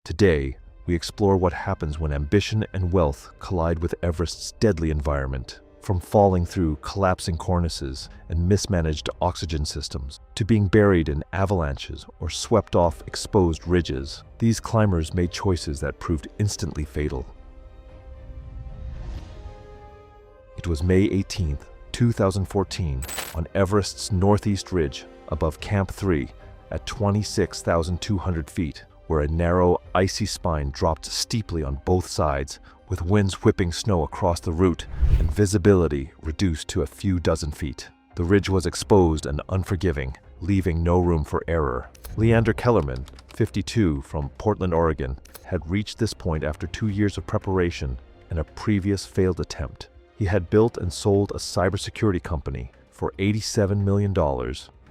Today, we explore what happens when ambition and wealth collide with Everest's deadly environment. From falling through collapsing cornices and mismanaged oxygen systems, to being buried in avalanches or swept off exposed ridges, these climbers made choices that proved instantly fatal. It was May 18, 2014, on Everest's northeast ridge above Camp 3 at 26,200 feet, where a narrow, icy spine dropped steeply on both sides, with winds whipping snow across the route and visibility reduced to a few dozen feet. The ridge was exposed and unforgiving, leaving no room for error. Leander Kellerman, 52, from Portland, Oregon, had reached this point after 2 years of preparation and a previous failed attempt. He had built and sold a cybersecurity company for $87 million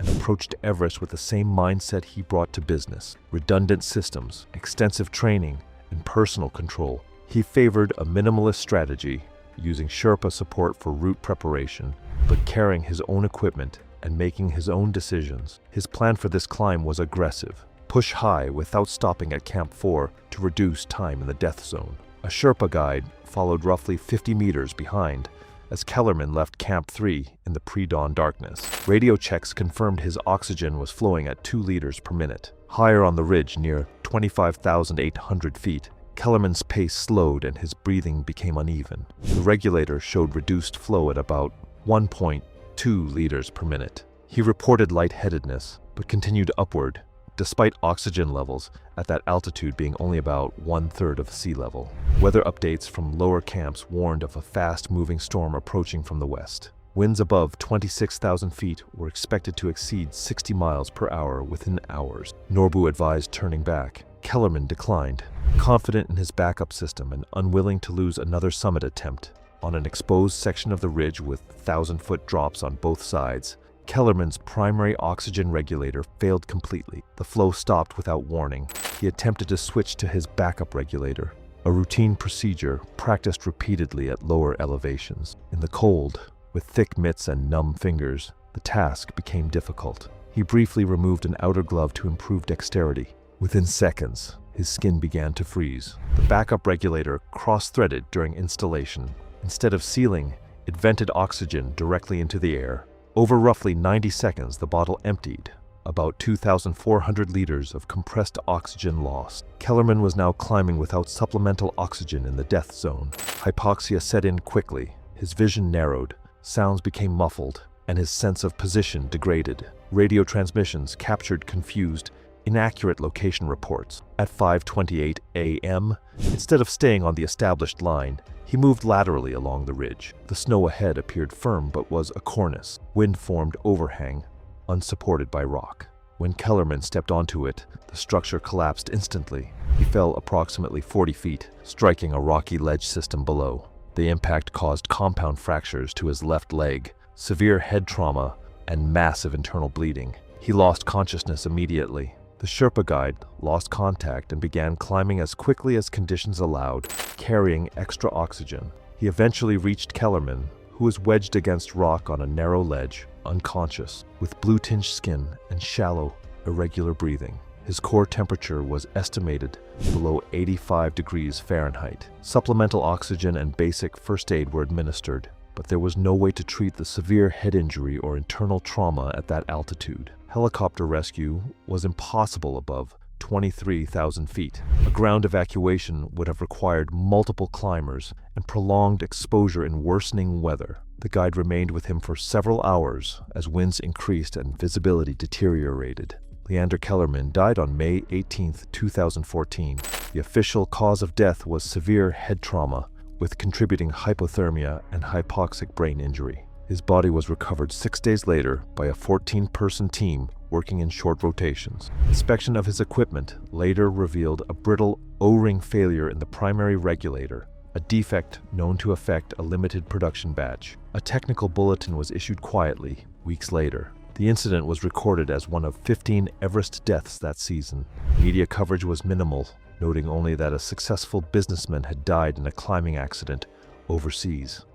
and approached Everest with the same mindset he brought to business: redundant systems, extensive training, and personal control. He favored a minimalist strategy, using Sherpa support for route preparation, but carrying his own equipment and making his own decisions. His plan for this climb was aggressive: push high without stopping at Camp 4 to reduce time in the death zone. A Sherpa guide followed roughly 50 meters behind as Kellerman left Camp 3 in the pre-dawn darkness. Radio checks confirmed his oxygen was flowing at 2 liters per minute. Higher on the ridge, near 25,800 feet, Kellerman's pace slowed and his breathing became uneven. The regulator showed reduced flow at about 1.2 liters per minute. He reported lightheadedness, but continued upward, despite oxygen levels at that altitude being only about 1/3 of sea level. Weather updates from lower camps warned of a fast-moving storm approaching from the west. Winds above 26,000 feet were expected to exceed 60 miles per hour within hours. Norbu advised turning back. Kellerman declined, confident in his backup system and unwilling to lose another summit attempt. On an exposed section of the ridge with 1,000-foot drops on both sides, Kellerman's primary oxygen regulator failed completely. The flow stopped without warning. He attempted to switch to his backup regulator, a routine procedure practiced repeatedly at lower elevations. In the cold, with thick mitts and numb fingers, the task became difficult. He briefly removed an outer glove to improve dexterity. Within seconds, his skin began to freeze. The backup regulator cross-threaded during installation. Instead of sealing, it vented oxygen directly into the air. Over roughly 90 seconds, the bottle emptied, about 2,400 liters of compressed oxygen lost. Kellerman was now climbing without supplemental oxygen in the death zone. Hypoxia set in quickly. His vision narrowed, sounds became muffled, and his sense of position degraded. Radio transmissions captured confused, inaccurate location reports. At 5:28 a.m., instead of staying on the established line, he moved laterally along the ridge. The snow ahead appeared firm but was a cornice. Wind formed overhang, unsupported by rock. When Kellerman stepped onto it, the structure collapsed instantly. He fell approximately 40 feet, striking a rocky ledge system below. The impact caused compound fractures to his left leg, severe head trauma, and massive internal bleeding. He lost consciousness immediately. The Sherpa guide lost contact and began climbing as quickly as conditions allowed, carrying extra oxygen. He eventually reached Kellerman, who was wedged against rock on a narrow ledge, unconscious, with blue-tinged skin and shallow, irregular breathing. His core temperature was estimated below 85 degrees Fahrenheit. Supplemental oxygen and basic first aid were administered, but there was no way to treat the severe head injury or internal trauma at that altitude. Helicopter rescue was impossible above 23,000 feet. A ground evacuation would have required multiple climbers and prolonged exposure in worsening weather. The guide remained with him for several hours as winds increased and visibility deteriorated. Leander Kellerman died on May 18, 2014. The official cause of death was severe head trauma, with contributing hypothermia and hypoxic brain injury. His body was recovered 6 days later by a 14-person team working in short rotations. Inspection of his equipment later revealed a brittle O-ring failure in the primary regulator, a defect known to affect a limited production batch. A technical bulletin was issued quietly weeks later. The incident was recorded as one of 15 Everest deaths that season. Media coverage was minimal, noting only that a successful businessman had died in a climbing accident overseas.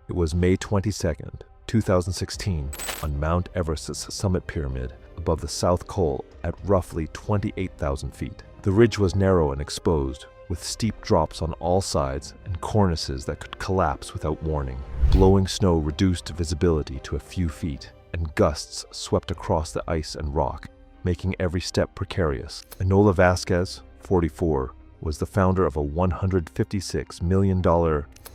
It was May 22, 2016, on Mount Everest's summit pyramid above the South Col at roughly 28,000 feet. The ridge was narrow and exposed, with steep drops on all sides and cornices that could collapse without warning. Blowing snow reduced visibility to a few feet, and gusts swept across the ice and rock, making every step precarious. Enola Vasquez, 44, was the founder of a $156 million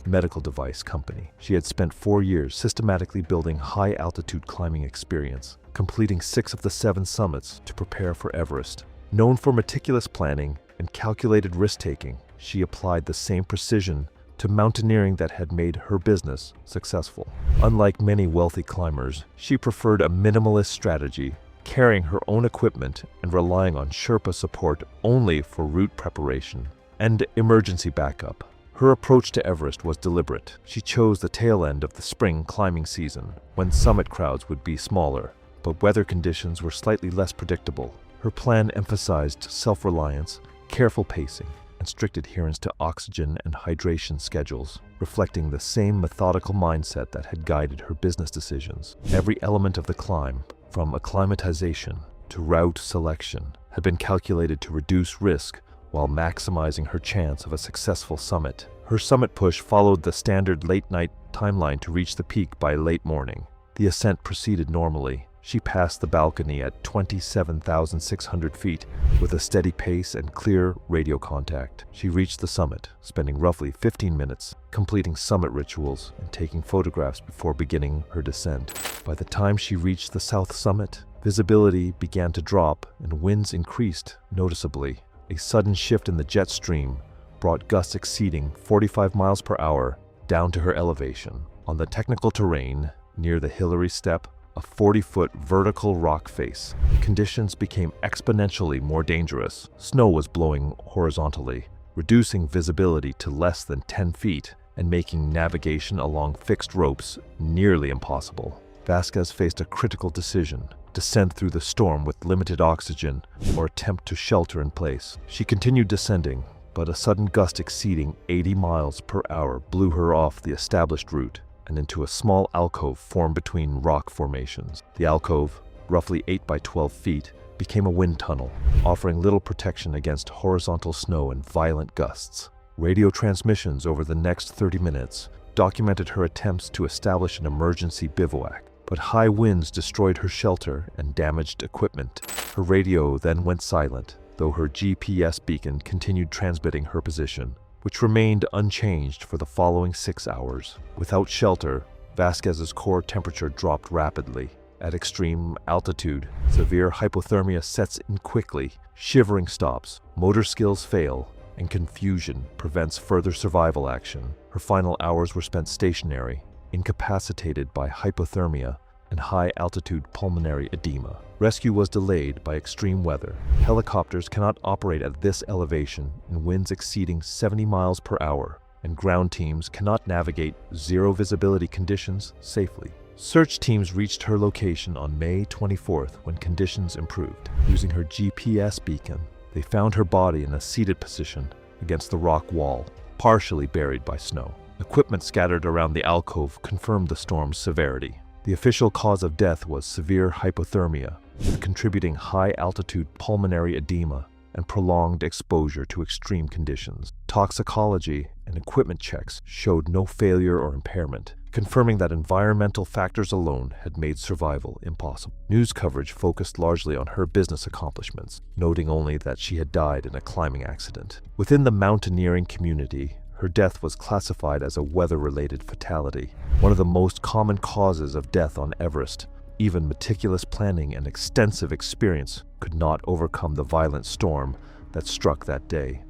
medical device company. She had spent 4 years systematically building high-altitude climbing experience, completing 6 of the 7 summits to prepare for Everest. Known for meticulous planning and calculated risk-taking, she applied the same precision to mountaineering that had made her business successful. Unlike many wealthy climbers, she preferred a minimalist strategy, carrying her own equipment and relying on Sherpa support only for route preparation and emergency backup. Her approach to Everest was deliberate. She chose the tail end of the spring climbing season, when summit crowds would be smaller, but weather conditions were slightly less predictable. Her plan emphasized self-reliance, careful pacing, and strict adherence to oxygen and hydration schedules, reflecting the same methodical mindset that had guided her business decisions. Every element of the climb, from acclimatization to route selection, had been calculated to reduce risk while maximizing her chance of a successful summit. Her summit push followed the standard late-night timeline to reach the peak by late morning. The ascent proceeded normally. She passed the balcony at 27,600 feet with a steady pace and clear radio contact. She reached the summit, spending roughly 15 minutes completing summit rituals and taking photographs before beginning her descent. By the time she reached the south summit, visibility began to drop and winds increased noticeably. A sudden shift in the jet stream brought gusts exceeding 45 miles per hour down to her elevation. On the technical terrain near the Hillary Step, a 40-foot vertical rock face, conditions became exponentially more dangerous. Snow was blowing horizontally, reducing visibility to less than 10 feet and making navigation along fixed ropes nearly impossible. Vasquez faced a critical decision: descend through the storm with limited oxygen or attempt to shelter in place. She continued descending, but a sudden gust exceeding 80 miles per hour blew her off the established route and into a small alcove formed between rock formations. The alcove, roughly 8 by 12 feet, became a wind tunnel, offering little protection against horizontal snow and violent gusts. Radio transmissions over the next 30 minutes documented her attempts to establish an emergency bivouac, but high winds destroyed her shelter and damaged equipment. Her radio then went silent, though her GPS beacon continued transmitting her position, which remained unchanged for the following 6 hours. Without shelter, Vasquez's core temperature dropped rapidly. At extreme altitude, severe hypothermia sets in quickly, shivering stops, motor skills fail, and confusion prevents further survival action. Her final hours were spent stationary, incapacitated by hypothermia and high-altitude pulmonary edema. Rescue was delayed by extreme weather. Helicopters cannot operate at this elevation in winds exceeding 70 miles per hour, and ground teams cannot navigate zero-visibility conditions safely. Search teams reached her location on May 24th when conditions improved. Using her GPS beacon, they found her body in a seated position against the rock wall, partially buried by snow. Equipment scattered around the alcove confirmed the storm's severity. The official cause of death was severe hypothermia, with contributing high-altitude pulmonary edema and prolonged exposure to extreme conditions. Toxicology and equipment checks showed no failure or impairment, confirming that environmental factors alone had made survival impossible. News coverage focused largely on her business accomplishments, noting only that she had died in a climbing accident. Within the mountaineering community, her death was classified as a weather-related fatality, one of the most common causes of death on Everest. Even meticulous planning and extensive experience could not overcome the violent storm that struck that day.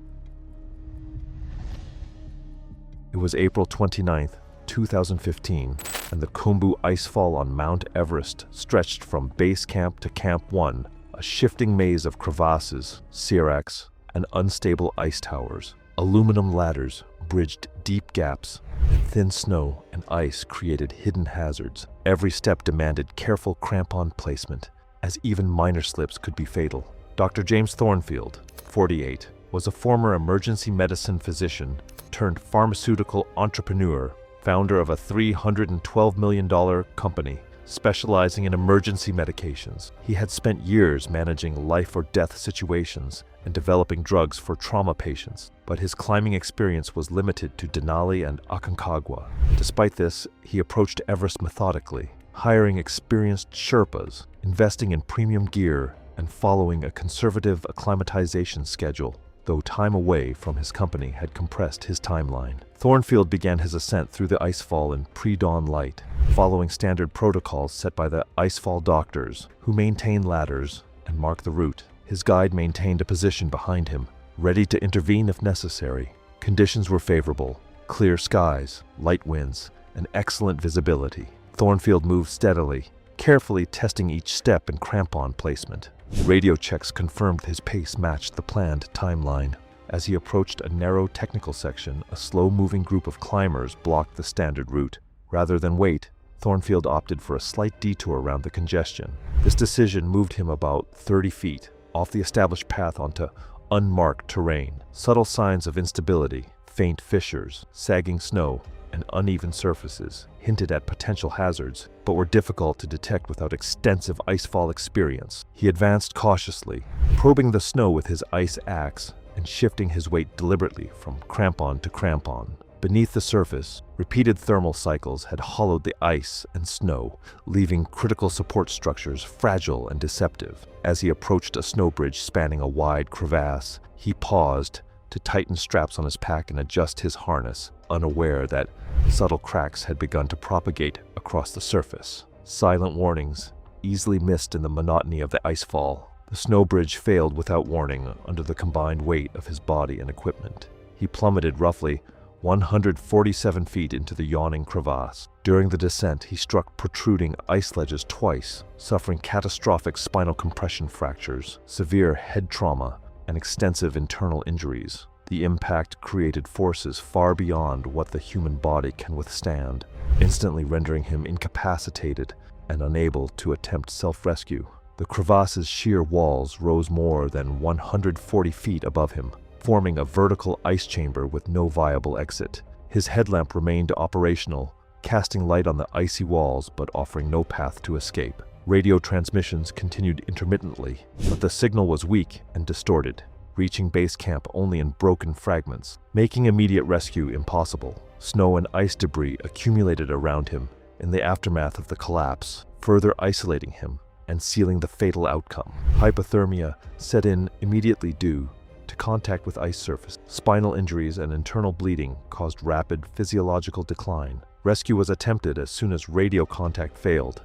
It was April 29, 2015, and the Khumbu icefall on Mount Everest stretched from base camp to Camp 1, a shifting maze of crevasses, seracs, and unstable ice towers. Aluminum ladders bridged deep gaps, and thin snow and ice created hidden hazards. Every step demanded careful crampon placement, as even minor slips could be fatal. Dr. James Thornfield, 48, was a former emergency medicine physician turned pharmaceutical entrepreneur, founder of a $312 million company specializing in emergency medications. He had spent years managing life or death situations and developing drugs for trauma patients, but his climbing experience was limited to Denali and Aconcagua. Despite this, he approached Everest methodically, hiring experienced Sherpas, investing in premium gear, and following a conservative acclimatization schedule, though time away from his company had compressed his timeline. Thornfield began his ascent through the icefall in pre-dawn light, following standard protocols set by the icefall doctors, who maintain ladders and mark the route. His guide maintained a position behind him, ready to intervene if necessary. Conditions were favorable: clear skies, light winds, and excellent visibility. Thornfield moved steadily, carefully testing each step and crampon placement. Radio checks confirmed his pace matched the planned timeline. As he approached a narrow technical section, a slow-moving group of climbers blocked the standard route. Rather than wait, Thornfield opted for a slight detour around the congestion. This decision moved him about 30 feet off the established path onto unmarked terrain. Subtle signs of instability, faint fissures, sagging snow, and uneven surfaces hinted at potential hazards, but were difficult to detect without extensive icefall experience. He advanced cautiously, probing the snow with his ice axe and shifting his weight deliberately from crampon to crampon. Beneath the surface, repeated thermal cycles had hollowed the ice and snow, leaving critical support structures fragile and deceptive. As he approached a snow bridge spanning a wide crevasse, he paused to tighten straps on his pack and adjust his harness, unaware that subtle cracks had begun to propagate across the surface. Silent warnings, easily missed in the monotony of the icefall. The snow bridge failed without warning under the combined weight of his body and equipment. He plummeted roughly 147 feet into the yawning crevasse. During the descent, he struck protruding ice ledges twice, suffering catastrophic spinal compression fractures, severe head trauma, and extensive internal injuries. The impact created forces far beyond what the human body can withstand, instantly rendering him incapacitated and unable to attempt self-rescue. The crevasse's sheer walls rose more than 140 feet above him, forming a vertical ice chamber with no viable exit. His headlamp remained operational, casting light on the icy walls but offering no path to escape. Radio transmissions continued intermittently, but the signal was weak and distorted, reaching base camp only in broken fragments, making immediate rescue impossible. Snow and ice debris accumulated around him in the aftermath of the collapse, further isolating him and sealing the fatal outcome. Hypothermia set in immediately due to contact with ice surface. Spinal injuries and internal bleeding caused rapid physiological decline. Rescue was attempted as soon as radio contact failed,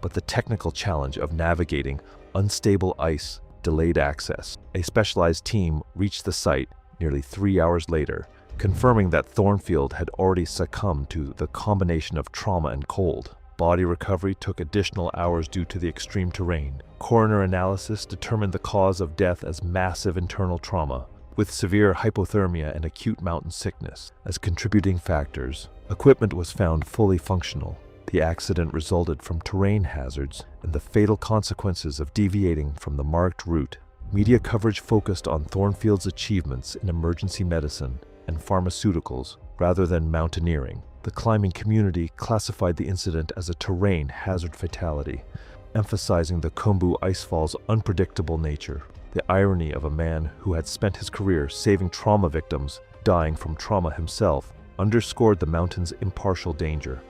but the technical challenge of navigating unstable ice delayed access. A specialized team reached the site nearly 3 hours later, confirming that Thornfield had already succumbed to the combination of trauma and cold. Body recovery took additional hours due to the extreme terrain. Coroner analysis determined the cause of death as massive internal trauma, with severe hypothermia and acute mountain sickness as contributing factors. Equipment was found fully functional. The accident resulted from terrain hazards and the fatal consequences of deviating from the marked route. Media coverage focused on Thornfield's achievements in emergency medicine and pharmaceuticals rather than mountaineering. The climbing community classified the incident as a terrain hazard fatality, emphasizing the Khumbu icefall's unpredictable nature. The irony of a man who had spent his career saving trauma victims dying from trauma himself underscored the mountain's impartial danger.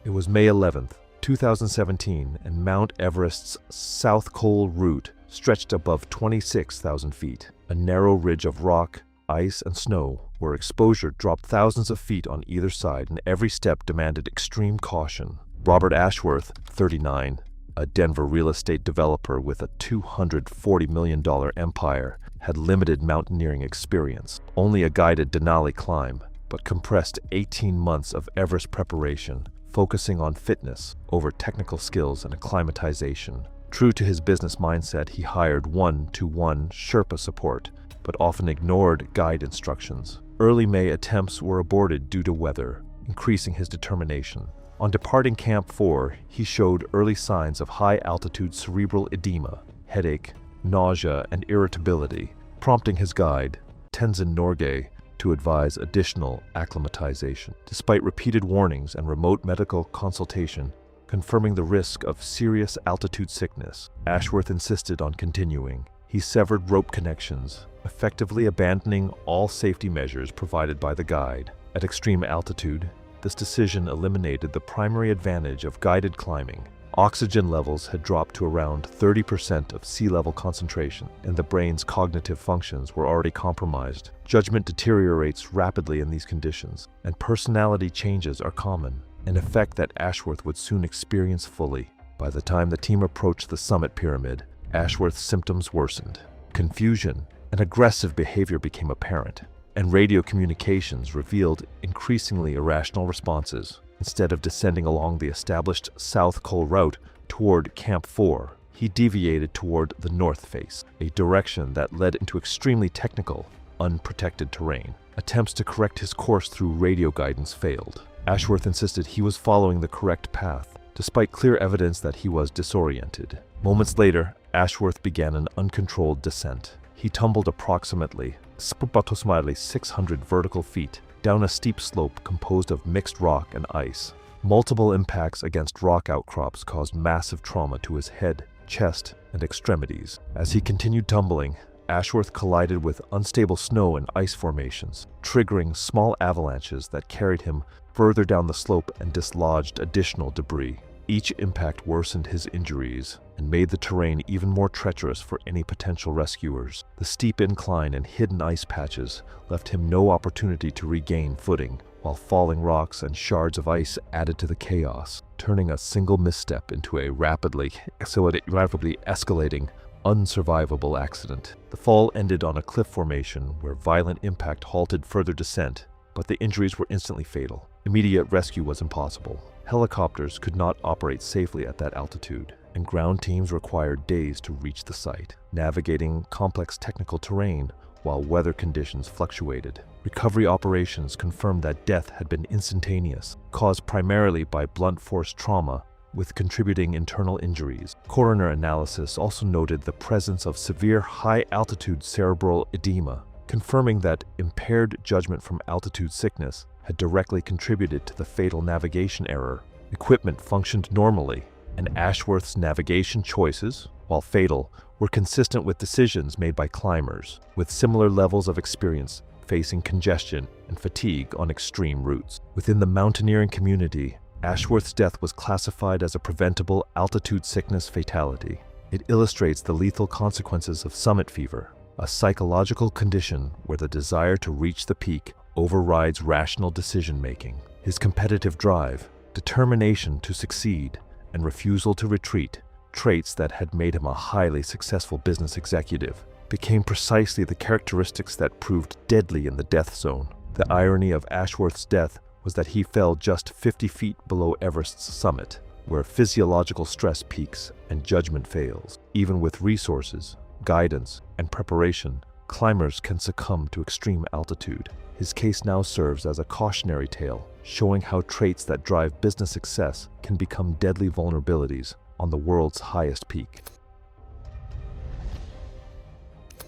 It was May 11th, 2017, and Mount Everest's South Col route stretched above 26,000 feet. A narrow ridge of rock, ice, and snow, where exposure dropped thousands of feet on either side, and every step demanded extreme caution. Robert Ashworth, 39, a Denver real estate developer with a $240 million empire, had limited mountaineering experience. Only a guided Denali climb, but compressed 18 months of Everest preparation, focusing on fitness over technical skills and acclimatization. True to his business mindset, he hired one-to-one Sherpa support, but often ignored guide instructions. Early May attempts were aborted due to weather, increasing his determination. On departing Camp 4, he showed early signs of high-altitude cerebral edema, headache, nausea, and irritability, prompting his guide, Tenzin Norgay, to advise additional acclimatization. Despite repeated warnings and remote medical consultation confirming the risk of serious altitude sickness, Ashworth insisted on continuing. He severed rope connections, effectively abandoning all safety measures provided by the guide. At extreme altitude, this decision eliminated the primary advantage of guided climbing. Oxygen levels had dropped to around 30% of sea level concentration, and the brain's cognitive functions were already compromised. Judgment deteriorates rapidly in these conditions, and personality changes are common, an effect that Ashworth would soon experience fully. By the time the team approached the summit pyramid, Ashworth's symptoms worsened. Confusion and aggressive behavior became apparent, and radio communications revealed increasingly irrational responses. Instead of descending along the established South Col route toward Camp 4, he deviated toward the north face, a direction that led into extremely technical, unprotected terrain. Attempts to correct his course through radio guidance failed. Ashworth insisted he was following the correct path, despite clear evidence that he was disoriented. Moments later, Ashworth began an uncontrolled descent. He tumbled approximately 600 vertical feet down a steep slope composed of mixed rock and ice. Multiple impacts against rock outcrops caused massive trauma to his head, chest, and extremities. As he continued tumbling, Ashworth collided with unstable snow and ice formations, triggering small avalanches that carried him further down the slope and dislodged additional debris. Each impact worsened his injuries and made the terrain even more treacherous for any potential rescuers. The steep incline and hidden ice patches left him no opportunity to regain footing, while falling rocks and shards of ice added to the chaos, turning a single misstep into a rapidly escalating, unsurvivable accident. The fall ended on a cliff formation where violent impact halted further descent, but the injuries were instantly fatal. Immediate rescue was impossible. Helicopters could not operate safely at that altitude, and ground teams required days to reach the site, navigating complex technical terrain while weather conditions fluctuated. Recovery operations confirmed that death had been instantaneous, caused primarily by blunt force trauma with contributing internal injuries. Coroner analysis also noted the presence of severe high-altitude cerebral edema, confirming that impaired judgment from altitude sickness had directly contributed to the fatal navigation error. Equipment functioned normally, and Ashworth's navigation choices, while fatal, were consistent with decisions made by climbers with similar levels of experience facing congestion and fatigue on extreme routes. Within the mountaineering community, Ashworth's death was classified as a preventable altitude sickness fatality. It illustrates the lethal consequences of summit fever, a psychological condition where the desire to reach the peak overrides rational decision-making. His competitive drive, determination to succeed, and refusal to retreat, traits that had made him a highly successful business executive, became precisely the characteristics that proved deadly in the death zone. The irony of Ashworth's death was that he fell just 50 feet below Everest's summit, where physiological stress peaks and judgment fails. Even with resources, guidance, and preparation, climbers can succumb to extreme altitude. His case now serves as a cautionary tale, showing how traits that drive business success can become deadly vulnerabilities on the world's highest peak.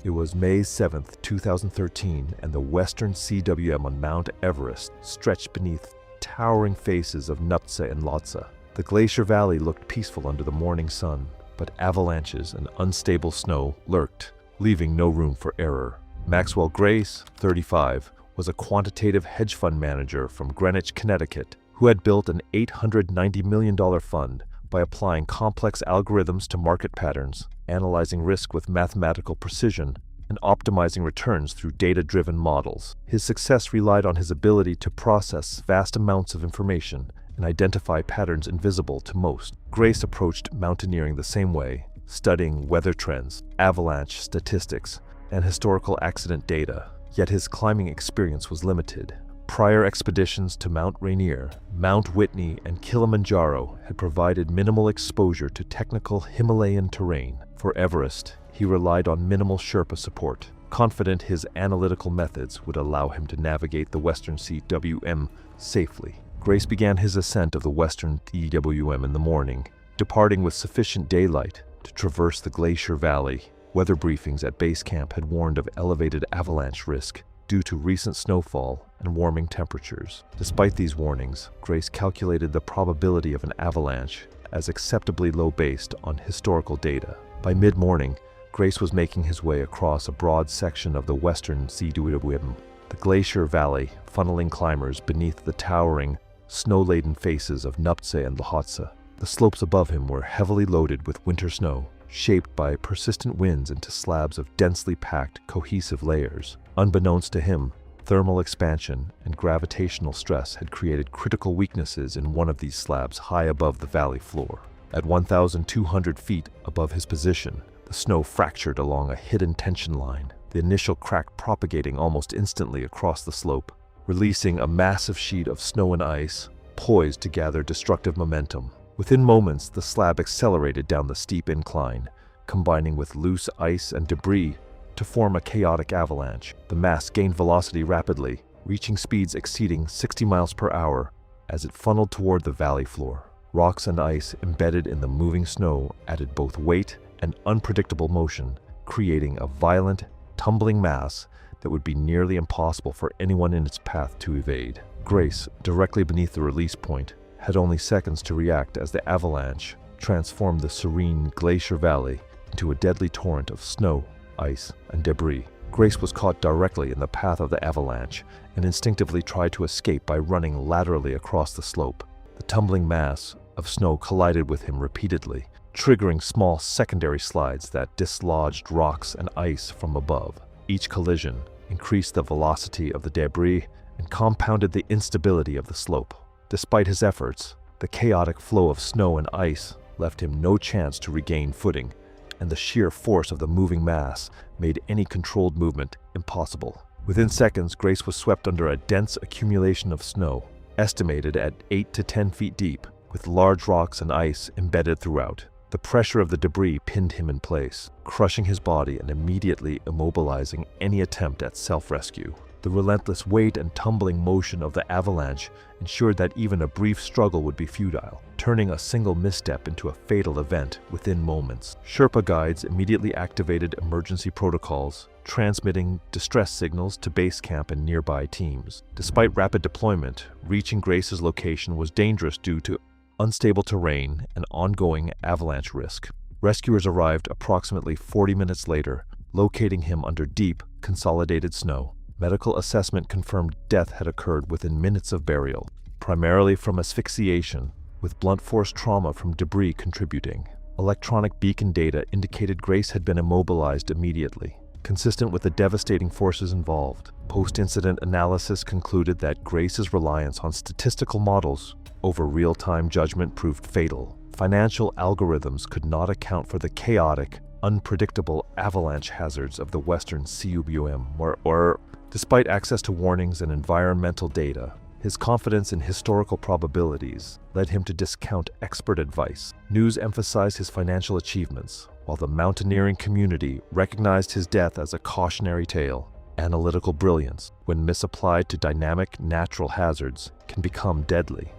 It was May 7th, 2013, and the western CWM on Mount Everest stretched beneath towering faces of Nuptse and Lhotse. The glacier valley looked peaceful under the morning sun, but avalanches and unstable snow lurked, leaving no room for error. Maxwell Grace, 35, was a quantitative hedge fund manager from Greenwich, Connecticut, who had built an $890 million fund by applying complex algorithms to market patterns, analyzing risk with mathematical precision, and optimizing returns through data-driven models. His success relied on his ability to process vast amounts of information and identify patterns invisible to most. Grace approached mountaineering the same way, studying weather trends, avalanche statistics, and historical accident data. Yet his climbing experience was limited. Prior expeditions to Mount Rainier, Mount Whitney, and Kilimanjaro had provided minimal exposure to technical Himalayan terrain. For Everest, he relied on minimal Sherpa support, confident his analytical methods would allow him to navigate the western CWM safely. Grace began his ascent of the western CWM in the morning, departing with sufficient daylight to traverse the glacier valley. Weather briefings at base camp had warned of elevated avalanche risk, due to recent snowfall and warming temperatures. Despite these warnings, Grace calculated the probability of an avalanche as acceptably low based on historical data. By mid-morning, Grace was making his way across a broad section of the western Siduiwim, the glacier valley funneling climbers beneath the towering, snow-laden faces of Nuptse and Lhotse. The slopes above him were heavily loaded with winter snow, shaped by persistent winds into slabs of densely packed, cohesive layers. Unbeknownst to him, thermal expansion and gravitational stress had created critical weaknesses in one of these slabs high above the valley floor. At 1,200 feet above his position, the snow fractured along a hidden tension line, the initial crack propagating almost instantly across the slope, releasing a massive sheet of snow and ice, poised to gather destructive momentum. Within moments, the slab accelerated down the steep incline, combining with loose ice and debris to form a chaotic avalanche. The mass gained velocity rapidly, reaching speeds exceeding 60 miles per hour as it funneled toward the valley floor. Rocks and ice embedded in the moving snow added both weight and unpredictable motion, creating a violent, tumbling mass that would be nearly impossible for anyone in its path to evade. Grace, directly beneath the release point, had only seconds to react as the avalanche transformed the serene glacier valley into a deadly torrent of snow, ice, and debris. Grace was caught directly in the path of the avalanche and instinctively tried to escape by running laterally across the slope. The tumbling mass of snow collided with him repeatedly, triggering small secondary slides that dislodged rocks and ice from above. Each collision increased the velocity of the debris and compounded the instability of the slope. Despite his efforts, the chaotic flow of snow and ice left him no chance to regain footing, and the sheer force of the moving mass made any controlled movement impossible. Within seconds, Grace was swept under a dense accumulation of snow, estimated at 8 to 10 feet deep, with large rocks and ice embedded throughout. The pressure of the debris pinned him in place, crushing his body and immediately immobilizing any attempt at self-rescue. The relentless weight and tumbling motion of the avalanche ensured that even a brief struggle would be futile, turning a single misstep into a fatal event within moments. Sherpa guides immediately activated emergency protocols, transmitting distress signals to base camp and nearby teams. Despite rapid deployment, reaching Grace's location was dangerous due to unstable terrain and ongoing avalanche risk. Rescuers arrived approximately 40 minutes later, locating him under deep, consolidated snow. Medical assessment confirmed death had occurred within minutes of burial, primarily from asphyxiation, with blunt force trauma from debris contributing. Electronic beacon data indicated Grace had been immobilized immediately, consistent with the devastating forces involved. Post-incident analysis concluded that Grace's reliance on statistical models over real-time judgment proved fatal. Financial algorithms could not account for the chaotic, unpredictable avalanche hazards of the western CUBM, despite access to warnings and environmental data, his confidence in historical probabilities led him to discount expert advice. News emphasized his financial achievements, while the mountaineering community recognized his death as a cautionary tale. Analytical brilliance, when misapplied to dynamic natural hazards, can become deadly.